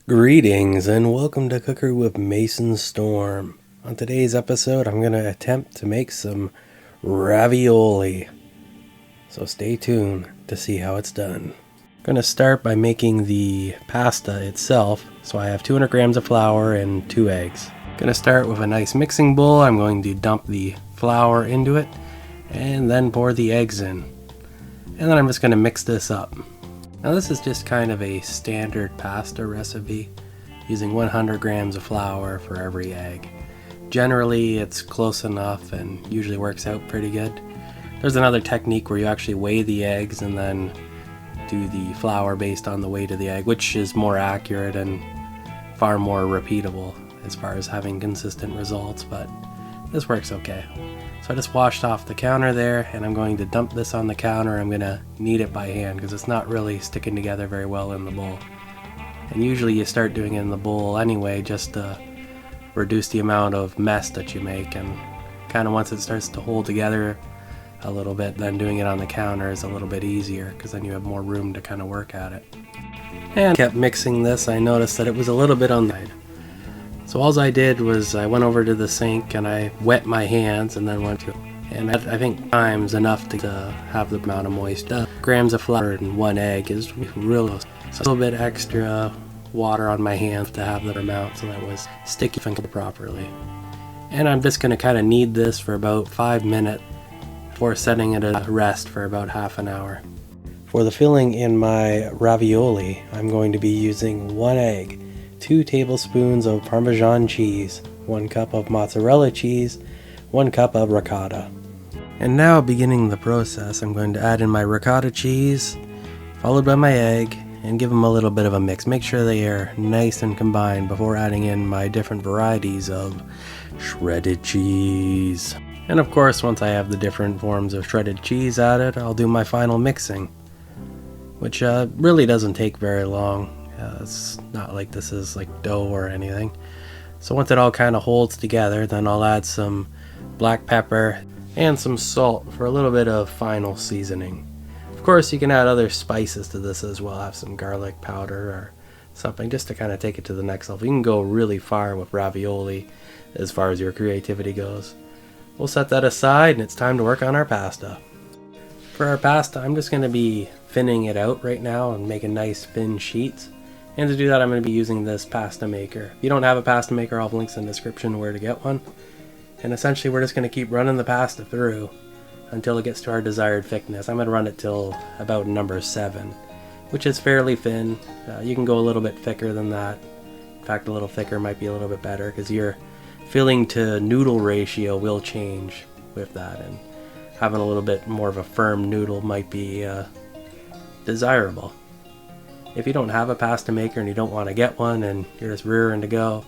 Greetings and welcome to Cookery with Mason Storm. On today's episode, I'm going to attempt to make some ravioli. So stay tuned to see how it's done. I'm going to start by making the pasta itself. So I have 200 grams of flour and 2 eggs. I'm going to start with a nice mixing bowl. I'm going to dump the flour into it and then pour the eggs in. And then I'm just going to mix this up. Now this is just kind of a standard pasta recipe, using 100 grams of flour for every egg. Generally it's close enough and usually works out pretty good. There's another technique where you actually weigh the eggs and then do the flour based on the weight of the egg, which is more accurate and far more repeatable as far as having consistent results, but this works okay. So I just washed off the counter there, and I'm going to dump this on the counter. I'm going to knead it by hand because it's not really sticking together very well in the bowl. And usually you start doing it in the bowl anyway just to reduce the amount of mess that you make, and kind of once it starts to hold together a little bit, then doing it on the counter is a little bit easier because then you have more room to kind of work at it. And kept mixing this. I noticed that it was a little bit on the side. So all I did was I went over to the sink and I wet my hands and then went to, and I think time's enough to have the amount of moisture. Grams of flour and 1 egg is real. So a little bit extra water on my hands to have the amount so that it was sticky and properly. And I'm just going to kind of knead this for about 5 minutes before setting it at rest for about half an hour. For the filling in my ravioli, I'm going to be using 1 egg, 2 tablespoons of Parmesan cheese, 1 cup of mozzarella cheese, 1 cup of ricotta. And now, beginning the process, I'm going to add in my ricotta cheese, followed by my egg, and give them a little bit of a mix. Make sure they are nice and combined before adding in my different varieties of shredded cheese. And of course, once I have the different forms of shredded cheese added, I'll do my final mixing, which really doesn't take very long. It's not like this is like dough or anything. So once it all kind of holds together, then I'll add some black pepper and some salt for a little bit of final seasoning. Of course, you can add other spices to this as well. Have some garlic powder or something just to kind of take it to the next level. You can go really far with ravioli as far as your creativity goes. We'll set that aside and it's time to work on our pasta. For our pasta, I'm just going to be thinning it out right now and making nice thin sheets. And to do that, I'm going to be using this pasta maker. If you don't have a pasta maker, I'll have links in the description where to get one. And essentially, we're just going to keep running the pasta through until it gets to our desired thickness. I'm going to run it till about number 7, which is fairly thin. You can go a little bit thicker than that. In fact, a little thicker might be a little bit better because your filling to noodle ratio will change with that. And having a little bit more of a firm noodle might be desirable. If you don't have a pasta maker and you don't want to get one and you're just rearing to go,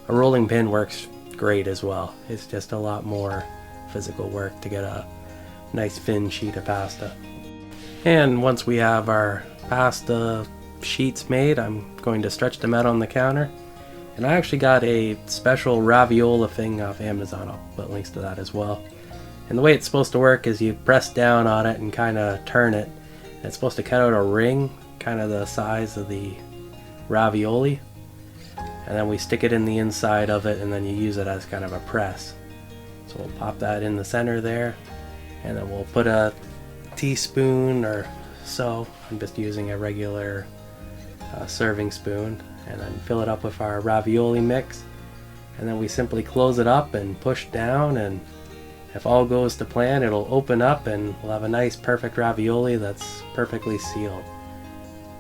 a rolling pin works great as well. It's just a lot more physical work to get a nice thin sheet of pasta. And once we have our pasta sheets made, I'm going to stretch them out on the counter. And I actually got a special raviola thing off Amazon. I'll put links to that as well. And the way it's supposed to work is you press down on it and kind of turn it. And it's supposed to cut out a ring, kind of the size of the ravioli, and then we stick it in the inside of it and then you use it as kind of a press. So we'll pop that in the center there, and then we'll put a teaspoon or so, I'm just using a regular serving spoon, and then fill it up with our ravioli mix, and then we simply close it up and push down, and if all goes to plan, it'll open up and we'll have a nice perfect ravioli that's perfectly sealed.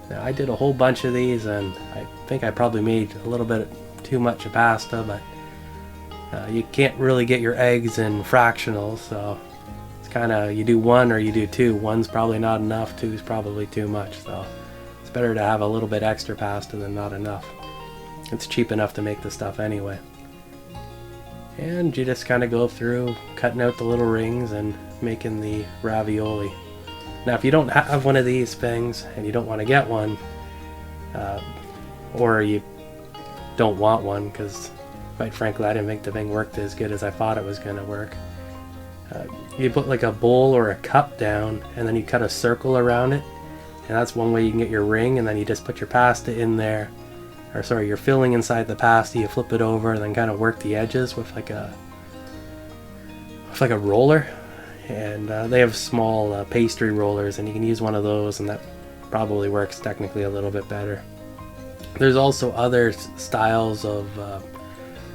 Now, I did a whole bunch of these and I think I probably made a little bit too much of pasta, but you can't really get your eggs in fractionals, so it's kind of, you do 1 or you do 2. 1's probably not enough, 2's probably too much, so it's better to have a little bit extra pasta than not enough. It's cheap enough to make the stuff anyway. And you just kind of go through cutting out the little rings and making the ravioli. Now, if you don't have one of these things and you don't want to get one, or you don't want one because, quite frankly, I didn't think the thing worked as good as I thought it was going to work, you put like a bowl or a cup down and then you cut a circle around it, and that's one way you can get your ring, and then you just put your pasta in there or sorry, you're filling inside the pasta, you flip it over and then kind of work the edges with like a roller. And they have small pastry rollers, and you can use one of those, and that probably works technically a little bit better. There's also other styles of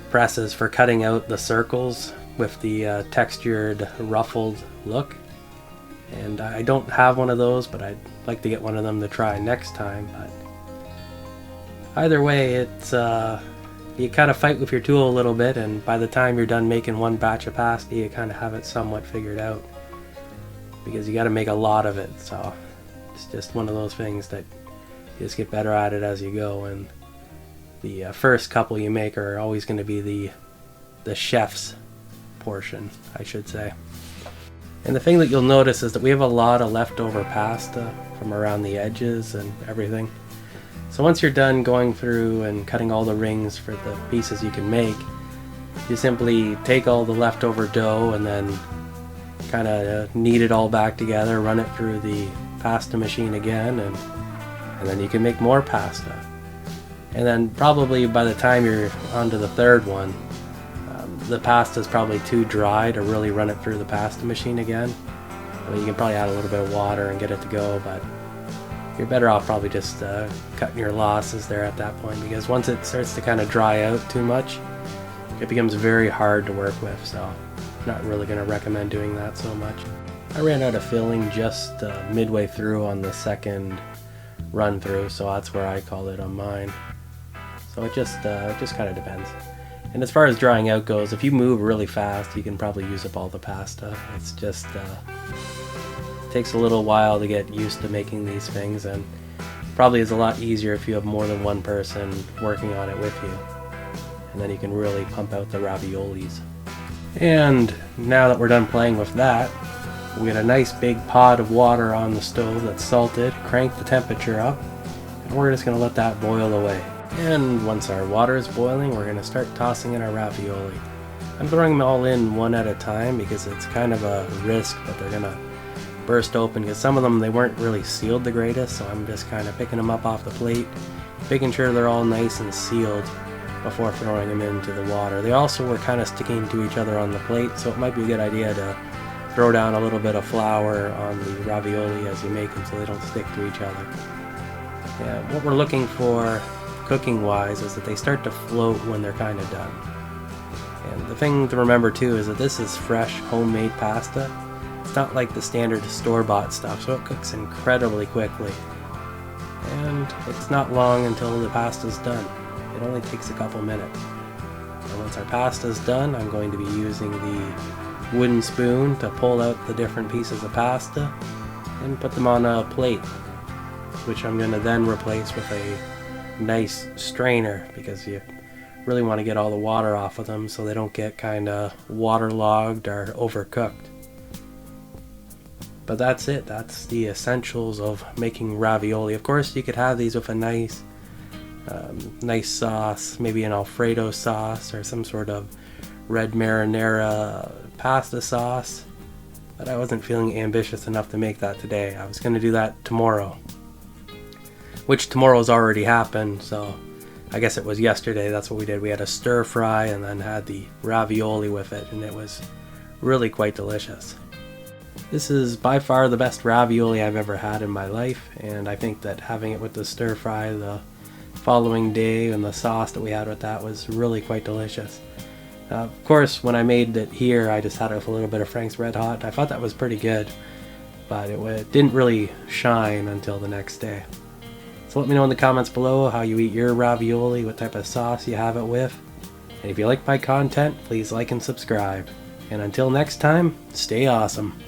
presses for cutting out the circles with the textured ruffled look, and I don't have one of those, but I'd like to get one of them to try next time. But either way, it's you kind of fight with your tool a little bit, and by the time you're done making one batch of pasta, you kind of have it somewhat figured out, because you got to make a lot of it. So it's just one of those things that you just get better at it as you go, and the first couple you make are always going to be the chef's portion, I should say. And the thing that you'll notice is that we have a lot of leftover pasta from around the edges and everything. So once you're done going through and cutting all the rings for the pieces you can make, you simply take all the leftover dough and then kind of knead it all back together, run it through the pasta machine again, and then you can make more pasta. And then probably by the time you're onto the third one, the pasta is probably too dry to really run it through the pasta machine again. I mean, you can probably add a little bit of water and get it to go, but you're better off probably just cutting your losses there at that point, because once it starts to kind of dry out too much, it becomes very hard to work with. So I'm not really going to recommend doing that so much. I ran out of filling just midway through on the second run through, so that's where I call it on mine. So it just kind of depends. And as far as drying out goes, if you move really fast, you can probably use up all the pasta. It's just takes a little while to get used to making these things, and probably is a lot easier if you have more than one person working on it with you, and then you can really pump out the raviolis. And now that we're done playing with that, we get a nice big pot of water on the stove that's salted, crank the temperature up, and we're just going to let that boil away. And once our water is boiling, we're going to start tossing in our ravioli. I'm throwing them all in one at a time because it's kind of a risk that they're going to burst open, because some of them, they weren't really sealed the greatest, so I'm just kind of picking them up off the plate, making sure they're all nice and sealed before throwing them into the water. They also were kind of sticking to each other on the plate, so it might be a good idea to throw down a little bit of flour on the ravioli as you make them so they don't stick to each other. Yeah, what we're looking for cooking wise is that they start to float when they're kind of done. And the thing to remember too is that this is fresh homemade pasta. It's not like the standard store-bought stuff, so it cooks incredibly quickly. And it's not long until the pasta's done. It only takes a couple minutes. And once our pasta's done, I'm going to be using the wooden spoon to pull out the different pieces of pasta and put them on a plate, which I'm going to then replace with a nice strainer, because you really want to get all the water off of them so they don't get kind of waterlogged or overcooked. But that's it. That's the essentials of making ravioli. Of course, you could have these with a nice sauce, maybe an Alfredo sauce or some sort of red marinara pasta sauce, but I wasn't feeling ambitious enough to make that today. I was going to do that tomorrow, which tomorrow's already happened, so I guess it was yesterday. That's what we did. We had a stir fry and then had the ravioli with it, and it was really quite delicious. This is by far the best ravioli I've ever had in my life, and I think that having it with the stir fry the following day and the sauce that we had with that was really quite delicious. Of course, when I made it here, I just had it with a little bit of Frank's Red Hot. I thought that was pretty good, but it didn't really shine until the next day. So let me know in the comments below how you eat your ravioli, what type of sauce you have it with. And if you like my content, please like and subscribe. And until next time, stay awesome.